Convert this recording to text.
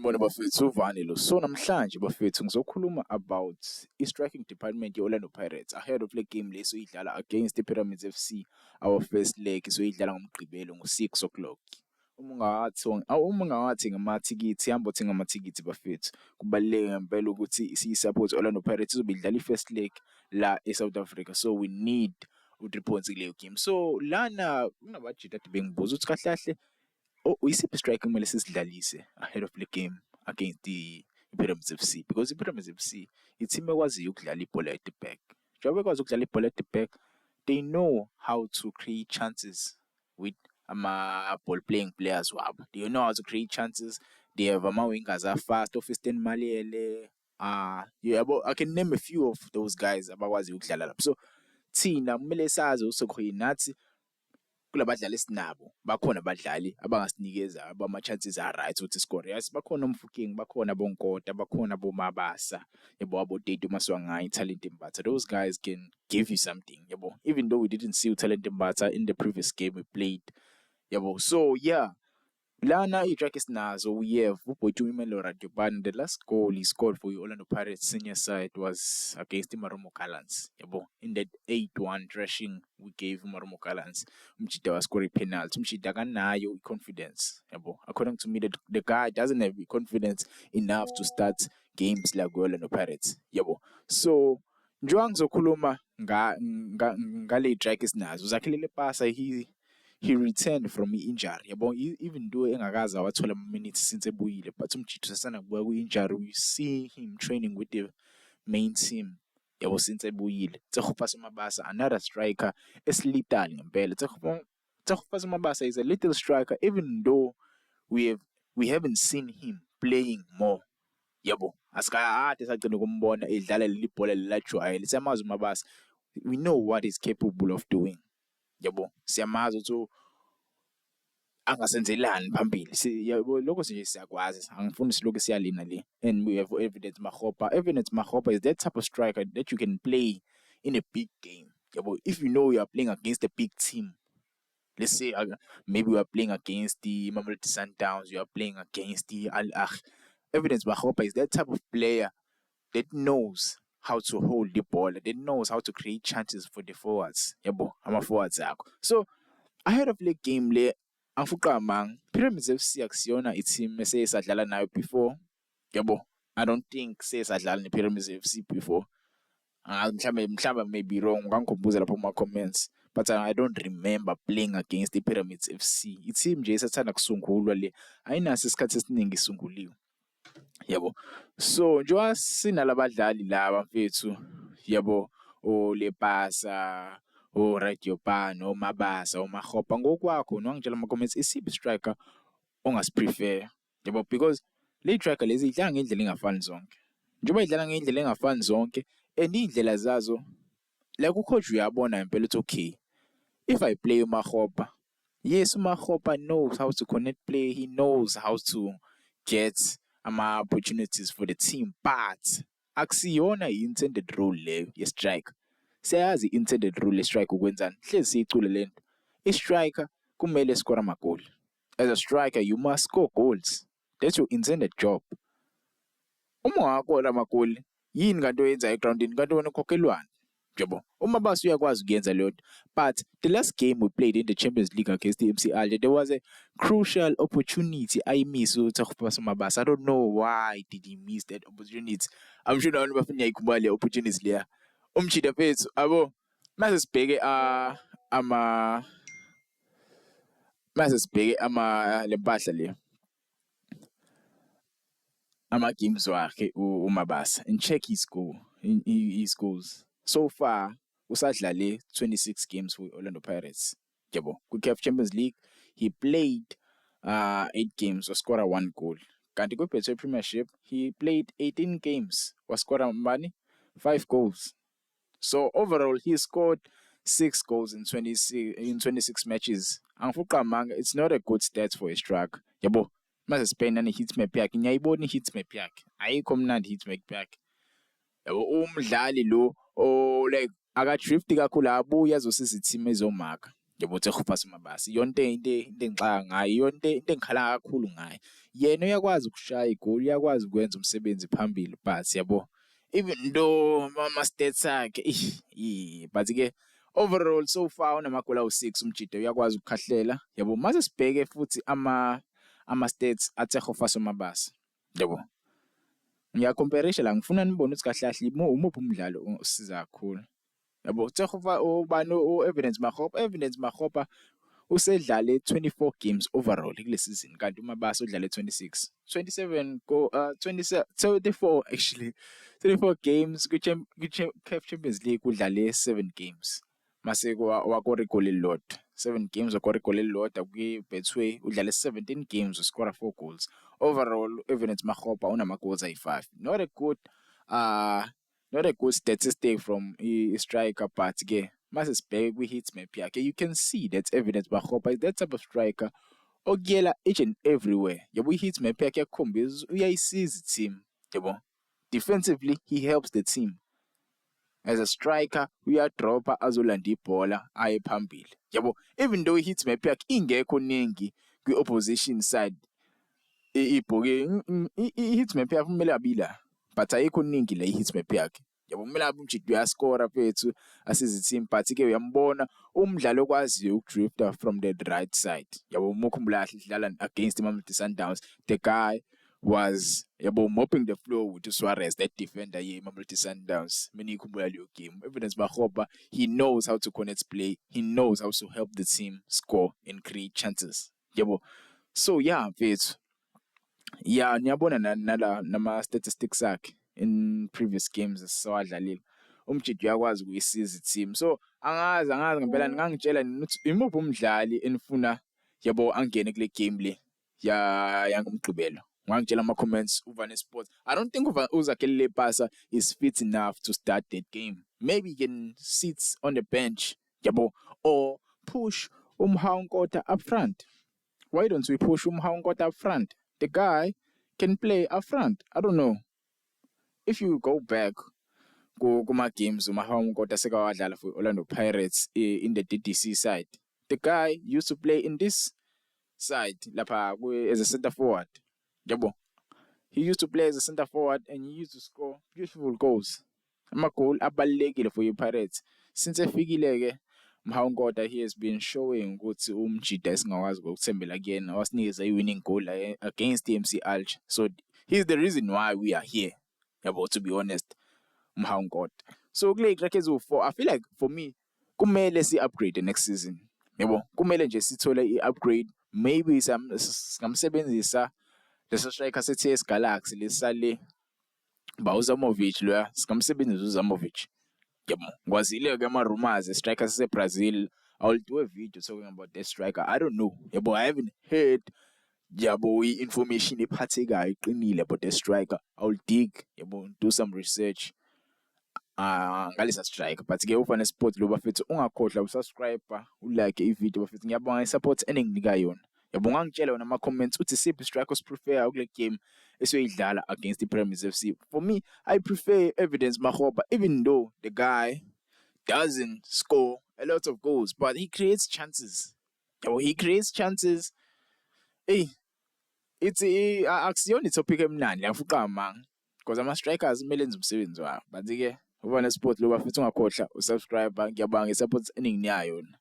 Mbona bafethu uvane lo. So namhlanje bafethu ngizokhuluma about i-striking department ye-Orlando Pirates ahead of le game le soyidlala against i-Pyramids FC. Our first leg soyidlala ngoMgqibelo ngo-6 o'clock. Uma ungawathenga amathikithi, hamba uthenga amathikithi bafethu. Kubaluleke ngempela ukuthi siyi-support Orlando Pirates izobe idlala i-first leg la e-South Africa. So we need u-3 points kuleyo game. So lana kunabajita ade bengibuza ukuthi kahle kahle isiphi strike kumele sisidlalise ahead of the game against i-Pyramids FC, because i-Pyramids FC i-team ekwaziyo ukudlala ibhola at the back. Njengoba bekwazi ukudlala ibhola at the back, they know how to create chances with ama-ball playing players wabo. They know how to create chances. They have ama-wingers are fast, Ofistan Maliele. I can name a few of those guys abakwazi ukudlala lapho. So thina kumele sazi uSokhoi nathi kulabadlali esinabo bakhona abadlali abangasinikeza abama-chances are-right ukuthi score. Yes, bakhona uMfukeng, bakhona boNkota, bakhona boMabasa, yabo, abo-Tete Maswanganyi, Talent Mbatha. Those guys can give you something, yabo. Even though we didn't see Talent Mbatha in the previous game we played, yabo. So yeah, lana i-track esinazo, we have uBoitumelo Radiopan. The last goal he scored for Orlando Pirates senior side was against Marumo Gallants, yabo. In that 8-1 thrashing we gave Marumo Gallants, Mchida was scoring penalty. Mchida kanayo confidence, yabo. According to me, the guy doesn't have confidence enough to start games like Orlando Pirates, yabo. So njengoba ngizokhuluma ngale track esinazo, Zakhele Pasa, he returned from injury, yabo. Even though engakaze awathola ama-minutes since ebuyile, but umjito sasana kubuya ku-injury, we see him training with the main team, yabo, since ebuyile. Tsekhopasa Mabasa, another striker esilitali ngempela. Tsekhopasa Mabasa is a little striker, even though we haven't seen him playing more, yabo. Asikade sagcina ukumbona edlala leli bhola lelajwayele. Siyamazi uMabasa, we know what he's capable of doing, yabo. Siyamazi ukuthi angasenzelani phambili. Yabo, lokho nje siyakwazi, angifuni silokhu siyalina le. And we have Evidence Makgopa is that type of striker that you can play in a big game, yabo. If you know you are playing against a big team, let's say maybe you are playing against the Mamelodi Sundowns, you are playing against the Al Ahly. Evidence Makgopa is that type of player that knows how to hold the ball, that knows how to create chances for the forwards, yabo, ama-forwards akho. So ahead of the game le, angifuqamanga, Pyramids FC akusiyona i-team esesadlala nayo before, yabo. I don't think sesadlala ne-Pyramids FC before. Mhlawumbe may be wrong, ungangikhumbuza lapho kuma-comments, but I don't remember playing against the Pyramids FC. I-team nje esathanda kusungulwa le, ayinaso isikhathi esiningi isunguliwe, yabo. So njengoba sinalabadlali laba mfethu, yabo, oLepasa, Radiopan, Mabasa, Makgopa, ngokwakho nowangitshela ama-comments, isiphi striker ongasiprefer, yabo, because le striker lezi idlala ngendlela engafani zonke. Njengoba idlala ngendlela engafani zonke, and iy'ndlela zazo, like ucoach uyabona impela ukuthi okay, if I play uMakgopa, yes, uMakgopa knows how to connect play, he knows how to get ama-opportunities for the team, but akusiyona i-intended role leyo ye-striker. Siyazi i-intended role ye-striker ukwenzani, hlezi siyicule lento. I-striker kumele score amagoli. As a striker, you must score goals. That's your intended job. Uma ungakora amagoli, yini kanti oyenza egrawundini, kanti wena ukhokhelwana, yabo. uMabasa uyakwazi ukuyenza leyo nto. But the last game we played in the Champions League against the MC Alger, there was a crucial opportunity I missed uTakhupasa Mabasa. I don't know why did he miss that opportunity. I'm sure nabantu bafuna uyayikhumbula le opportunity leya. Umjida fethu, abo, mase sibheke le mpahla le, ama-games wakhe uMabasa, and check his goals. So far, usadlale 26 games for Orlando Pirates, yabo. Ku-CAF Champions League, he played 8 games, wascora 1 goal. Kanti ku-Betway Premiership, he played 18 games, wascora 5 goals. So overall, he scored 6 goals in 26 matches. Angifuqamanga, it's not a good stat for a striker, yabo. Mase Spain nani hitmap yakhe, ngiyayibona i-hitmap yakhe, ayikho mnandi hitmap yakhe, yabo. Umdlali lo like akadrifti kakhulu, abuye azosiza i-team ezomaka, yabo uTshegofatso Mabasa. Yonke into engixaka ngayo, yonke into engikhala kakhulu ngayo. Yena uyakwazi ukushaya igoli, uyakwazi ukwenza umsebenzi phambili, but yabo even though ama-stats akhe but-ke overall so far unamagoli awu-6 umjide uyakwazi ukukhahlela yabo. Mase sibheke futhi ama-stats aTshegofatso Mabasa yabo. Ngiyakomperisha la, ngifuna nibone ukuthi kahle kahle umuphi umdlalo usiza kakhulu yabo. U-Evidence Makgopa usedlale 24 games overall kule season, kanti uMabasa udlale 26. 24 actually. 24 games kwi-CAF Champions League udlale 7 games. Mase wakora igoli elilodwa. 7 games wakora igoli elilodwa kwi-Betway udlale 17 games uscora 4 goals. Overall Evidence Makgopa unama-goals ayi-5. Not a good statistic from striker, but-ke mase sibheke kwi-hit map yakhe, you can see that Evidence Makgopa is that type of striker okuyela each and everywhere yabo. I-hit map yakhe yakhombisa uyayisiza i-team yabo. Defensively he helps the team. As a striker uyadropa azolanda ibhola aye phambili yabo. Even though i-hit map yakhe ingekho ningi kwi-opposition side, i-hit map yakhe kumele abila, but ayikho ningi la i-hit map yakhe yabo. Kumele abe umjidi uyascora fethu asize i-team, but-ke uyambona umdlalo okwaziyo ukudrifta from the right side yabo. Umukhumbula kahle idlala against Mamelodi Sundowns, the guy was yabo mopping the floor with Suarez, that defender ye Mamelodi Sundowns. Many ikhumbula leyo game. Evidence Makgopa, he knows how to connect play, he knows how to help the team score and create chances yabo. So yeah mfethu, yeah niyabona nama-statistics akhe in previous games esiwadlalile. Umjidi uyakwazi ukuyisiza i-team. So angazi ngempela ningangitshela ukuthi imuphi umdlali enifuna yabo angene kule game le yangomgqibelo. Ngangitshela ama-comments uVane Sports. I don't think uZakhele Lepasa is fit enough to start that game. Maybe he can sit on the bench yabo, or push Mohao Nkotha up front. Why don't we push Mohao Nkotha up front? The guy can play up front. I don't know. If you go back kuma-games uMohao Nkotha sekawadlala for Orlando Pirates in the DDC side, the guy used to play in this side lapha as a center forward yabo. He used to play as a center forward and he used to score beautiful goals. Ama-goal abalulekile for i-Pirates. Since efikile-ke Mohao Nkotha, he has been showing ukuthi umjida esingakwazi ukuthembela kuyena, wasinikeza i-winning goal against TMC Alger. So he's the reason why we are here yabo, to be honest, Mohao Nkotha. So kule track eziwu-4, I feel like for me kumele si-upgrade next season yabo. Kumele nje sithole i-upgrade. Maybe singamsebenzisa leso striker se-TS Galaxy lesale uZamovic loya, singamsebenzisa uZamovic yabo. Ngikwazile-ke ama-rumors striker sase-Brazil. I will do a video talking about that striker. I don't know yabo, I haven't heard yabo i-information ephathekayo iqinile about the striker. I will dig yabo, do some research ngalesa striker. But-ke uVane Sport lo bafethu, ungakhohlwa usubscribe, ulike i-video bafethu. Ngiyabonga i-support eninginika yona yabo. Ungangitshela wona ama-comments uthi siphi striker osiprefer kule game esiyoyidlala against i-Pyramids FC. For me, I prefer Evidence Makgopa, even though the guy doesn't score a lot of goals, but he creates chances yabo. He creates chances. Akusiyona i-topic emnandi ngiyafuqa amanga, because ama-strikers kumele enze umsebenzi wabo. But-ke uVane Sport lo bafethu, ungakhohlwa usubscribe. Ngiyabonga i-support eningi niyayo yona.